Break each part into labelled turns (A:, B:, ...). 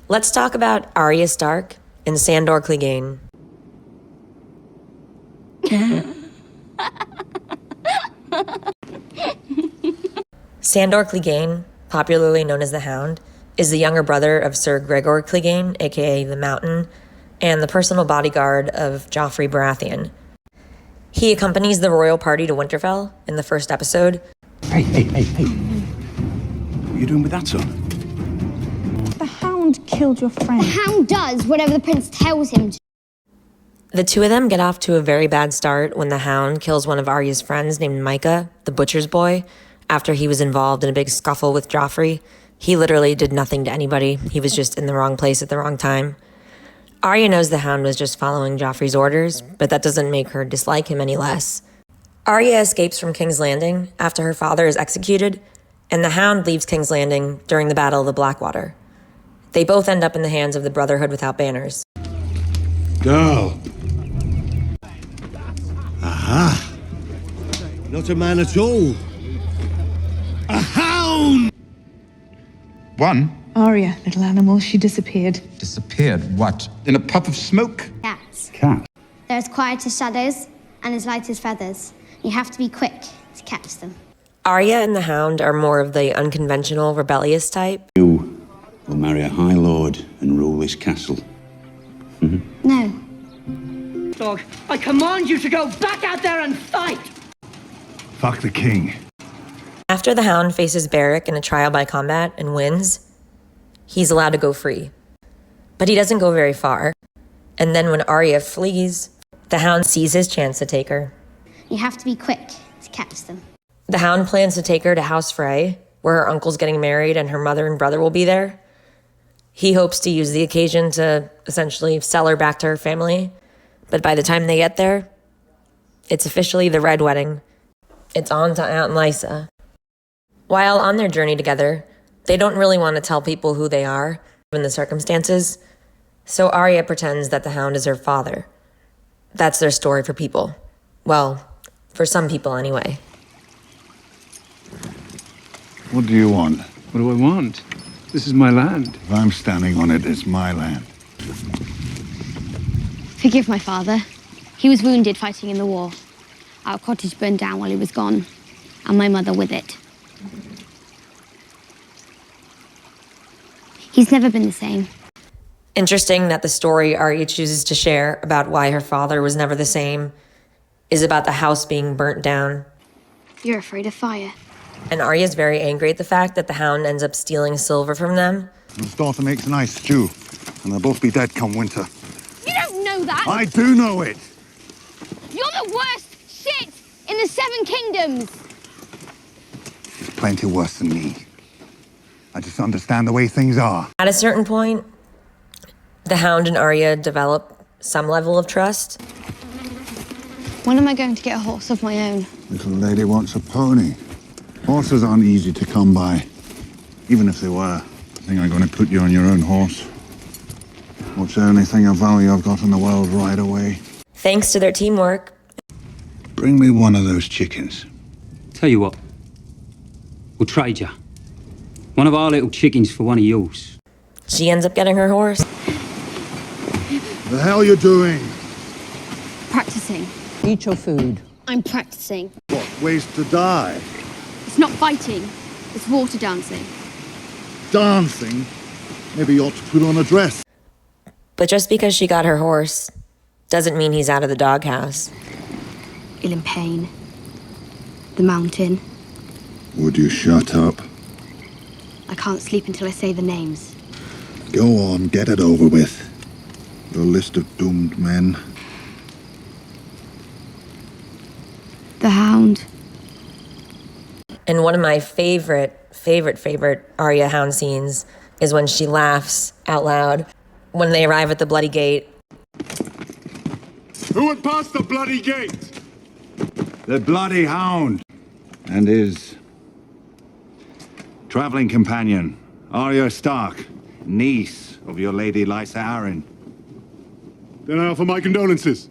A: Let's talk about Arya Stark and Sandor Clegane. Sandor Clegane, popularly known as the Hound, is the younger brother of Sir Gregor Clegane, aka the Mountain, and the personal bodyguard of Joffrey Baratheon. He accompanies the royal party to Winterfell in the first episode.
B: Hey. What are you doing with that, son?
C: The Hound killed your friend.
D: The Hound does whatever the prince tells him to.
A: The two of them get off to a very bad start when the Hound kills one of Arya's friends named Micah, the butcher's boy, after he was involved in a big scuffle with Joffrey. He literally did nothing to anybody. He was just in the wrong place at the wrong time. Arya knows the Hound was just following Joffrey's orders, but that doesn't make her dislike him any less. Arya escapes from King's Landing after her father is executed, and the Hound leaves King's Landing during the Battle of the Blackwater. They both end up in the hands of the Brotherhood Without Banners.
B: Girl. Aha. Not a man at all. A hound!
E: One?
C: Arya, little animal, she disappeared.
E: Disappeared? What? In a puff of smoke?
D: Cats.
B: Cat.
D: They're as quiet as shadows and as light as feathers. You have to be quick to catch them.
A: Arya and the Hound are more of the unconventional, rebellious type.
B: You will marry a high lord and rule this castle.
D: No.
F: Dog, I command you to go back out there and fight!
B: Fuck the king.
A: After the Hound faces Beric in a trial by combat and wins, he's allowed to go free. But he doesn't go very far. And then when Arya flees, the Hound sees his chance to take her.
D: You have to be quick to catch them.
A: The Hound plans to take her to House Frey, where her uncle's getting married and her mother and brother will be there. He hopes to use the occasion to essentially sell her back to her family. But by the time they get there, it's officially the Red Wedding. It's on to Aunt Lysa. While on their journey together, they don't really want to tell people who they are, given the circumstances. So Arya pretends that the Hound is her father. That's their story for people. Well, for some people anyway.
G: What do you want?
H: What do I want? This is my land.
G: If I'm standing on it, it's my land.
D: Forgive my father. He was wounded fighting in the war. Our cottage burned down while he was gone, and my mother with it. He's never been the same.
A: Interesting that the story Arya chooses to share about why her father was never the same is about the house being burnt down.
D: You're afraid of fire.
A: And Arya's very angry at the fact that the Hound ends up stealing silver from them.
G: His daughter makes a nice stew, and they'll both be dead come winter.
D: You don't know that!
G: I do know it!
D: You're the worst shit in the Seven Kingdoms!
G: She's plenty worse than me. I just understand the way things are.
A: At a certain point, the Hound and Arya develop some level of trust.
D: When am I going to get a horse of my own?
G: Little lady wants a pony. Horses aren't easy to come by. Even if they were, I think I'm going to put you on your own horse. What's the only thing of value I've got in the world right away?
A: Thanks to their teamwork.
G: Bring me one of those chickens.
H: Tell you what, we'll trade you. One of our little chickens for one of yours.
A: She ends up getting her horse.
G: The hell you doing?
D: Practicing.
C: Eat your food.
D: I'm practicing.
G: What, ways to die?
D: It's not fighting, it's water dancing.
G: Dancing? Maybe you ought to put on a dress.
A: But just because she got her horse doesn't mean he's out of the doghouse.
D: Ill in pain. The mountain.
G: Would you shut up?
D: I can't sleep until I say the names.
G: Go on, get it over with. Your list of doomed men.
D: The Hound.
A: And one of my favorite Arya Hound scenes is when she laughs out loud when they arrive at the Bloody Gate.
G: Who would pass the Bloody Gate? The Bloody Hound. And his traveling companion, Arya Stark, niece of your Lady Lysa Arryn.
I: Then I offer my condolences.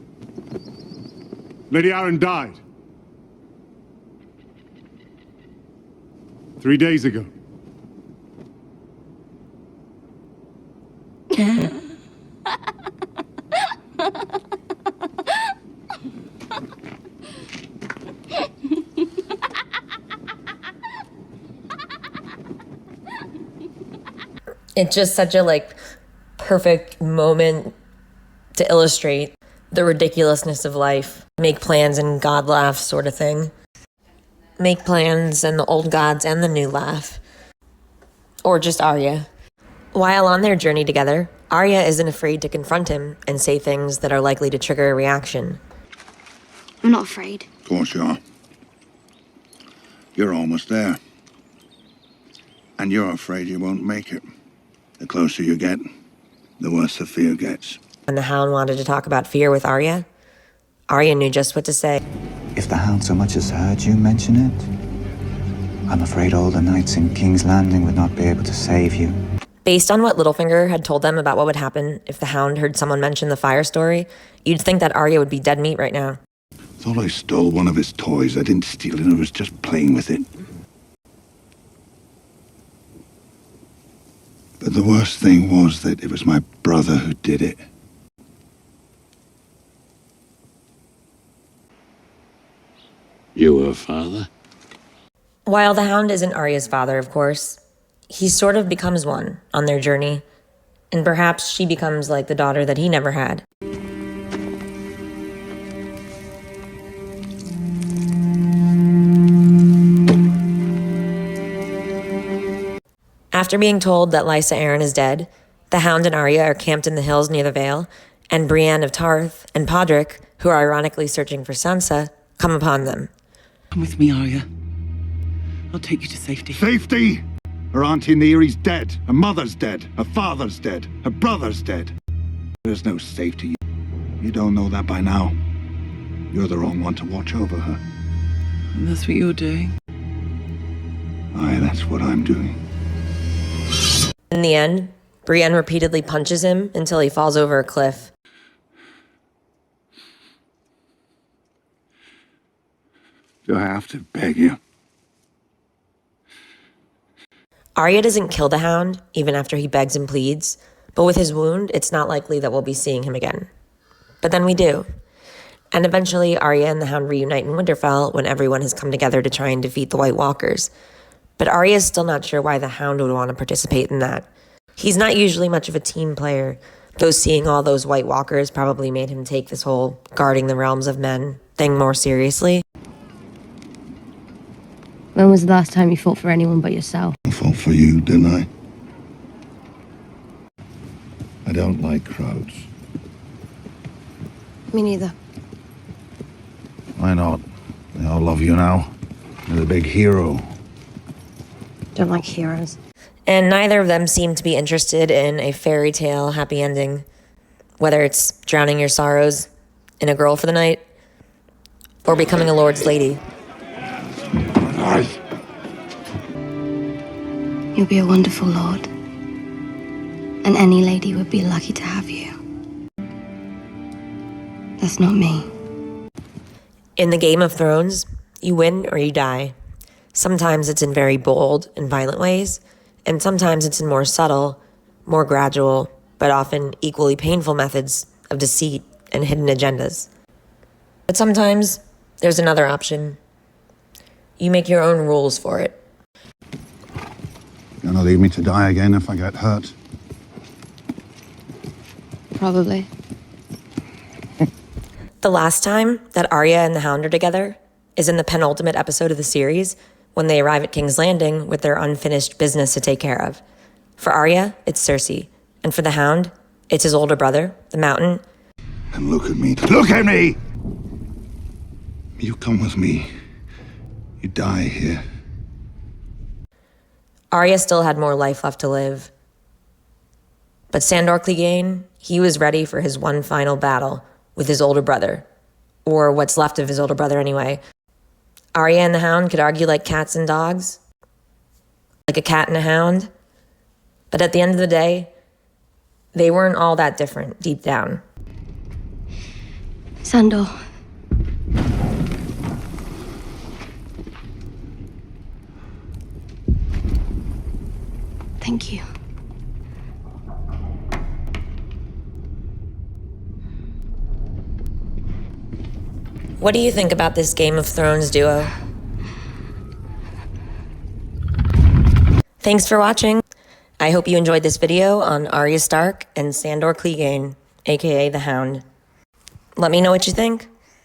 I: Lady Arryn died 3 days ago.
A: It's just such a perfect moment to illustrate the ridiculousness of life. Make plans and God laughs sort of thing. Make plans and the old gods and the new laugh. Or just Arya. While on their journey together, Arya isn't afraid to confront him and say things that are likely to trigger a reaction.
D: I'm not afraid.
G: Of course you are. You're almost there. And you're afraid you won't make it. The closer you get, the worse the fear gets.
A: When the Hound wanted to talk about fear with Arya, Arya knew just what to say.
J: If the Hound so much as heard you mention it, I'm afraid all the knights in King's Landing would not be able to save you.
A: Based on what Littlefinger had told them about what would happen if the Hound heard someone mention the fire story, you'd think that Arya would be dead meat right now.
G: Thought I stole one of his toys. I didn't steal it, I was just playing with it. But the worst thing was that it was my brother who did it.
B: You were a father?
A: While the Hound isn't Arya's father, of course, he sort of becomes one on their journey. And perhaps she becomes like the daughter that he never had. After being told that Lysa Arryn is dead, the Hound and Arya are camped in the hills near the Vale, and Brienne of Tarth and Podrick, who are ironically searching for Sansa, come upon them.
F: Come with me, Arya. I'll take you to safety.
G: Safety? Her auntie Neary's dead. Her mother's dead. Her father's dead. Her brother's dead. There's no safety. You don't know that by now. You're the wrong one to watch over her.
F: And that's what you're doing?
G: Aye, that's what I'm doing.
A: In the end, Brienne repeatedly punches him until he falls over a cliff.
G: Do I have to beg you?
A: Arya doesn't kill the Hound, even after he begs and pleads, but with his wound, it's not likely that we'll be seeing him again. But then we do. And eventually, Arya and the Hound reunite in Winterfell when everyone has come together to try and defeat the White Walkers. But Arya's still not sure why the Hound would want to participate in that. He's not usually much of a team player, though seeing all those White Walkers probably made him take this whole guarding the realms of men thing more seriously.
D: When was the last time you fought for anyone but yourself?
G: I fought for you, didn't I? I don't like crowds.
D: Me neither.
G: Why not? They all love you now. You're the big hero.
D: Don't like heroes.
A: And neither of them seem to be interested in a fairy tale happy ending, whether it's drowning your sorrows in a girl for the night or becoming a lord's lady.
D: You'll be a wonderful lord. And any lady would be lucky to have you. That's not me.
A: In the Game of Thrones, you win or you die. Sometimes it's in very bold and violent ways, and sometimes it's in more subtle, more gradual, but often equally painful methods of deceit and hidden agendas. But sometimes there's another option. You make your own rules for it.
G: Gonna leave me to die again if I get hurt?
D: Probably.
A: The last time that Arya and the Hound are together is in the penultimate episode of the series, when they arrive at King's Landing with their unfinished business to take care of. For Arya, it's Cersei, and for the Hound, it's his older brother, the Mountain.
G: And look at me. Look at me! You come with me. You die here.
A: Arya still had more life left to live. But Sandor Clegane, he was ready for his one final battle with his older brother, or what's left of his older brother anyway. Arya and the Hound could argue like cats and dogs, like a cat and a hound, but at the end of the day, they weren't all that different deep down.
D: Sandor. Thank you.
A: What do you think about this Game of Thrones duo? Thanks for watching. I hope you enjoyed this video on Arya Stark and Sandor Clegane, aka the Hound. Let me know what you think.